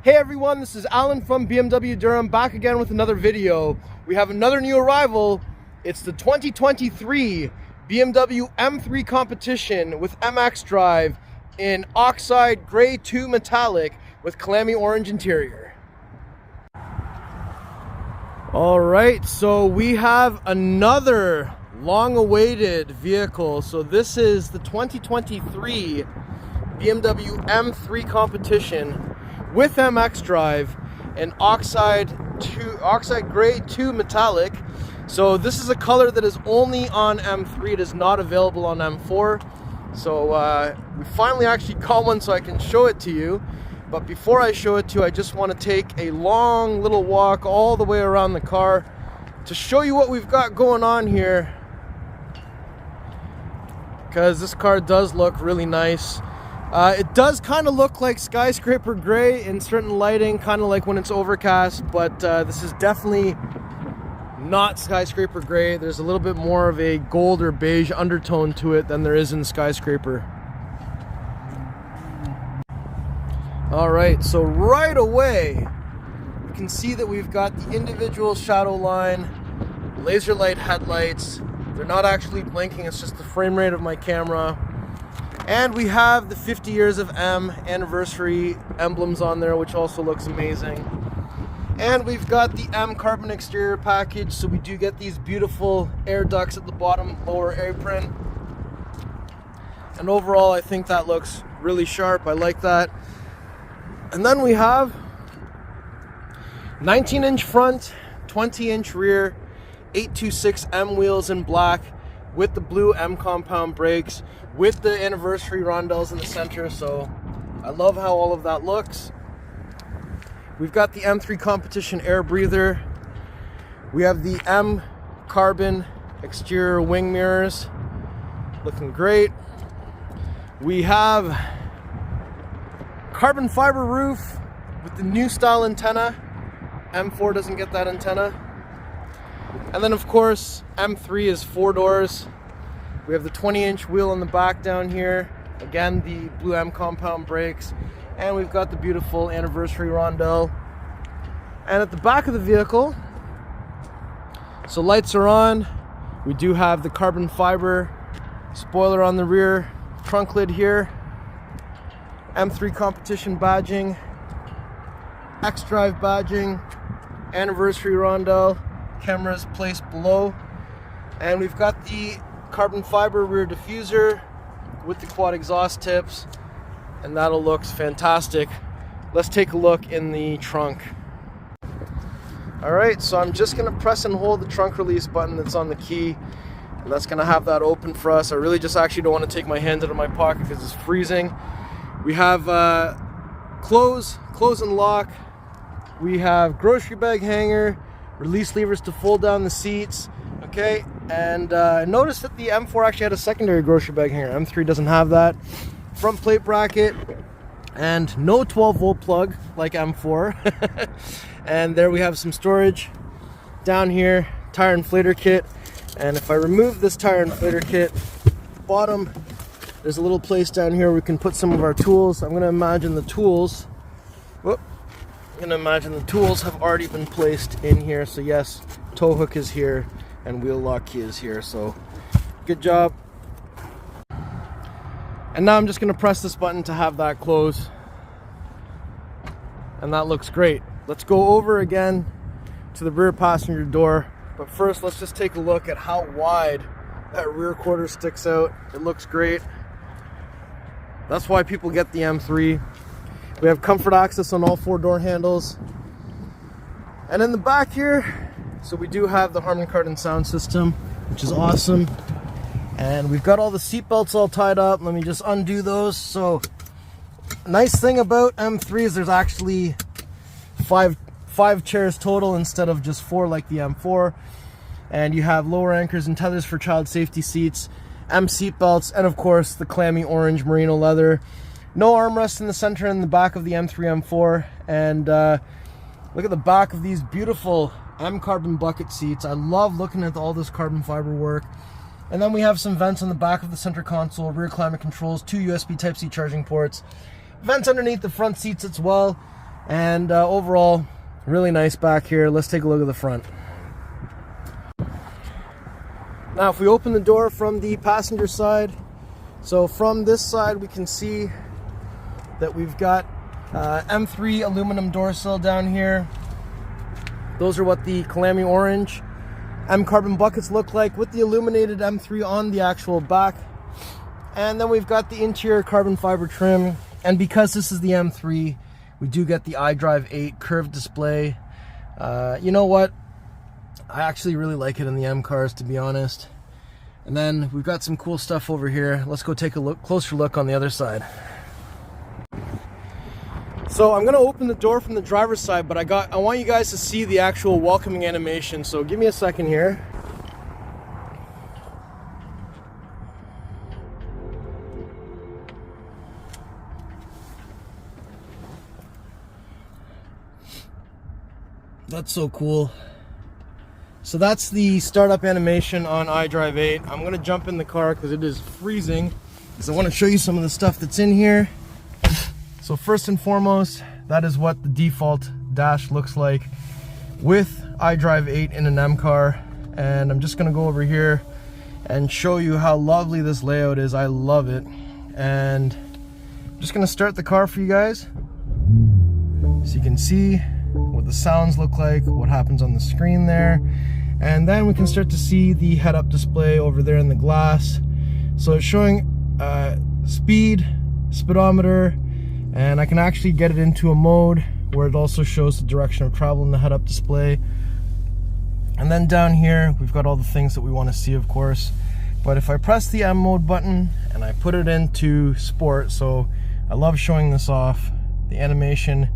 Hey everyone, this is Alan from BMW Durham, back again with another video. We have another new arrival. It's the 2023 BMW M3 Competition with xDrive in Oxide Grey II Metallic with Kylami Orange interior. Alright, so we have another long-awaited vehicle. So this is the 2023 BMW M3 Competition with xDrive and Oxide Grey II Metallic. So this is a color that is only on M3. It is not available on M4. So we finally actually got one so I can show it to you. But before I show it to you, I just want to take a long little walk all the way around the car to show you what we've got going on here, because this car does look really nice. It does kind of look like skyscraper gray in certain lighting, kind of like when it's overcast, but this is definitely not skyscraper gray. There's a little bit more of a gold or beige undertone to it than there is in skyscraper. Alright, so right away you can see that we've got the individual Shadowline laser light headlights. They're not actually blinking, it's just the frame rate of my camera. And we have the 50 years of M anniversary emblems on there, which also looks amazing. And we've got the M carbon exterior package, so we do get these beautiful air ducts at the bottom, lower apron. And overall, I think that looks really sharp. I like that. And then we have 19-inch front, 20-inch rear, 826 M wheels in black with the blue M compound brakes, with the anniversary rondelles in the center. So I love how all of that looks. We've got the M3 Competition air breather. We have the M carbon exterior wing mirrors, looking great. We have carbon fiber roof with the new style antenna. M4 doesn't get that antenna. And then of course M3 is 4 doors. We have the 20-inch wheel on the back down here. Again, the blue M compound brakes. And we've got the beautiful anniversary rondelle. And at the back of the vehicle, so lights are on. We do have the carbon fiber spoiler on the rear trunk lid here. M3 Competition badging, xDrive badging, anniversary rondelle, cameras placed below. And we've got the carbon fiber rear diffuser with the quad exhaust tips, and that'll looks fantastic. Let's take a look in the trunk. Alright, so I'm just going to press and hold the trunk release button that's on the key, and that's going to have that open for us. I really just actually don't want to take my hands out of my pocket because it's freezing. We have close and lock. We have grocery bag hanger, release levers to fold down the seats. Okay, and notice that the M4 actually had a secondary grocery bag hanger. M3 doesn't have that. Front plate bracket, and no 12-volt plug like M4. And there we have some storage. Down here, tire inflator kit. And if I remove this tire inflator kit, bottom, there's a little place down here where we can put some of our tools. I'm gonna imagine the tools. Whoop. I'm gonna imagine the tools have already been placed in here. So yes, tow hook is here and wheel lock key is here. So good job. And now I'm just gonna press this button to have that close. And that looks great. Let's go over again to the rear passenger door. But first, let's just take a look at how wide that rear quarter sticks out. It looks great. That's why people get the M3. We have comfort access on all 4 door handles. And in the back here, so we do have the Harman Kardon sound system, which is awesome. And we've got all the seat belts all tied up. Let me just undo those. So nice thing about M3 is there's actually five chairs total instead of just 4 like the M4. And you have lower anchors and tethers for child safety seats, M seat belts, and of course the Kylami Orange Merino Leather. No armrest in the center and the back of the M3 M4. And look at the back of these beautiful M carbon bucket seats. I love looking at all this carbon fiber work. And then we have some vents on the back of the center console, rear climate controls, 2 USB Type-C charging ports, vents underneath the front seats as well. And overall, really nice back here. Let's take a look at the front. Now, if we open the door from the passenger side, so from this side we can see that we've got M3 aluminum door sill down here. Those are what the Kylami Orange M carbon buckets look like, with the illuminated M3 on the actual back. And then we've got the interior carbon fiber trim. And because this is the M3, we do get the iDrive 8 curved display. You know what? I actually really like it in the M cars, to be honest. And then we've got some cool stuff over here. Let's go take a closer look on the other side. So I'm gonna open the door from the driver's side, but I want you guys to see the actual welcoming animation. So give me a second here. That's so cool. So that's the startup animation on iDrive 8. I'm gonna jump in the car because it is freezing, because I want to show you some of the stuff that's in here. So first and foremost, that is what the default dash looks like with iDrive 8 in an M car. And I'm just gonna go over here and show you how lovely this layout is. I love it. And I'm just gonna start the car for you guys so you can see what the sounds look like, what happens on the screen there. And then we can start to see the head-up display over there in the glass. So it's showing speed, speedometer, and I can actually get it into a mode where it also shows the direction of travel in the head-up display. And then down here, we've got all the things that we want to see, of course. But if I press the M mode button and I put it into sport, so I love showing this off, the animation,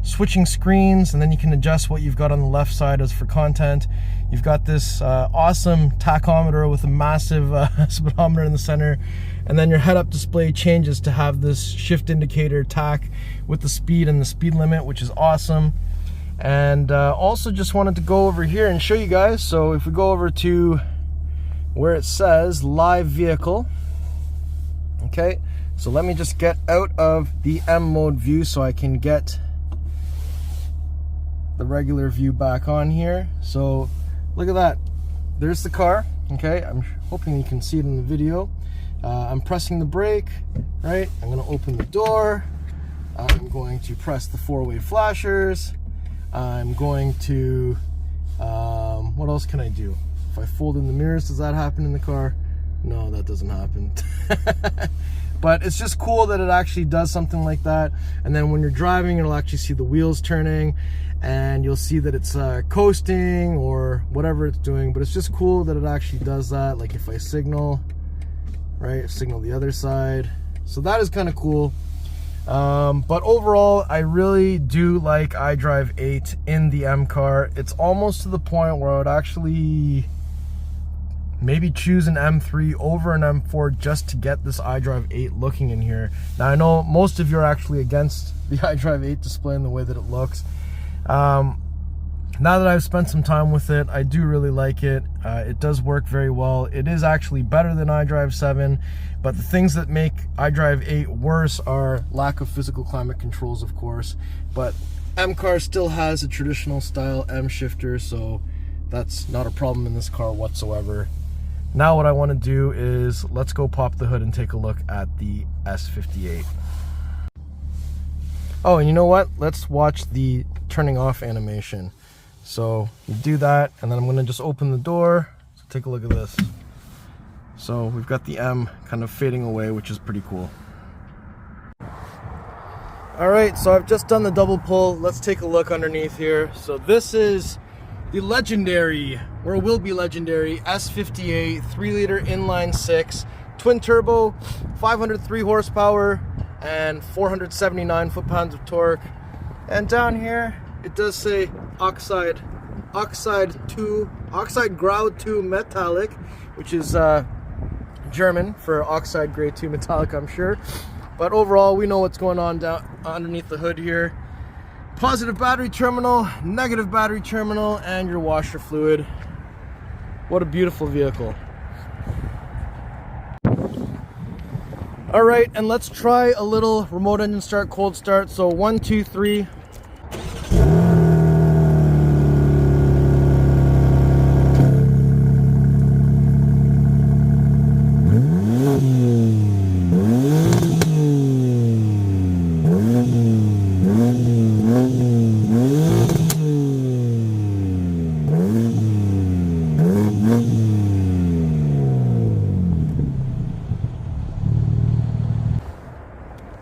switching screens, and then you can adjust what you've got on the left side as for content. You've got this awesome tachometer with a massive speedometer in the center, and then your head-up display changes to have this shift indicator tach with the speed and the speed limit, which is awesome. And also just wanted to go over here and show you guys. So if we go over to where it says live vehicle, okay, so let me just get out of the M mode view so I can get the regular view back on here. So look at that, there's the car. Okay, I'm hoping you can see it in the video. I'm pressing the brake, right? I'm going to open the door. I'm going to press the four-way flashers. I'm going to what else can I do? If I fold in the mirrors, does that happen in the car? No, that doesn't happen. But it's just cool that it actually does something like that. And then when you're driving, you'll actually see the wheels turning, and you'll see that it's coasting or whatever it's doing. But it's just cool that it actually does that. Like if I signal, right, signal the other side. So that is kind of cool. But overall, I really do like iDrive 8 in the M car. It's almost to the point where I would actually maybe choose an M3 over an M4 just to get this iDrive 8 looking in here. Now I know most of you are actually against the iDrive 8 display and the way that it looks. Now that I've spent some time with it, I do really like it. It does work very well. It is actually better than iDrive 7, but the things that make iDrive 8 worse are lack of physical climate controls, of course. But M car still has a traditional style M shifter, so that's not a problem in this car whatsoever. Now what I want to do is let's go pop the hood and take a look at the S58. Oh, and you know what? Let's watch the turning off animation. So you do that, and then I'm going to just open the door. So take a look at this. So we've got the M kind of fading away, which is pretty cool. All right, so I've just done the double pull. Let's take a look underneath here. So this is the legendary, or will be legendary, S58 3-liter inline 6 twin turbo, 503 horsepower and 479 foot-pounds of torque. And down here it does say Oxide Grey II Metallic, which is German for Oxide Grey II Metallic, I'm sure. But overall, we know what's going on down underneath the hood here. Positive battery terminal, negative battery terminal, and your washer fluid. What a beautiful vehicle. All right, and let's try a little remote engine start, cold start. So 1, 2, 3.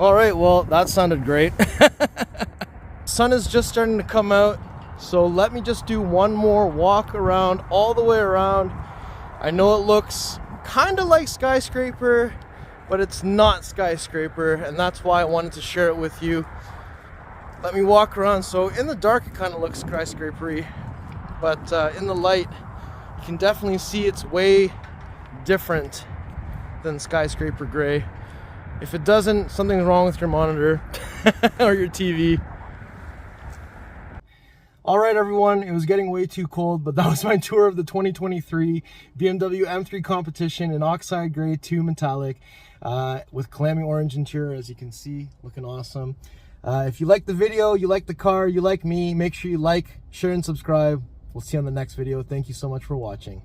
All right, well, that sounded great. Sun is just starting to come out, so let me just do one more walk around, all the way around. I know it looks kind of like Skyscraper, but it's not Skyscraper, and that's why I wanted to share it with you. Let me walk around. So in the dark it kind of looks skyscrapery, but in the light you can definitely see it's way different than Skyscraper Gray. If it doesn't, something's wrong with your monitor or your TV. Alright everyone, it was getting way too cold, but that was my tour of the 2023 BMW M3 Competition in Oxide Grey II Metallic with Kylami Orange interior, as you can see, looking awesome. If you like the video, you like the car, you like me, make sure you like, share, and subscribe. We'll see you on the next video. Thank you so much for watching.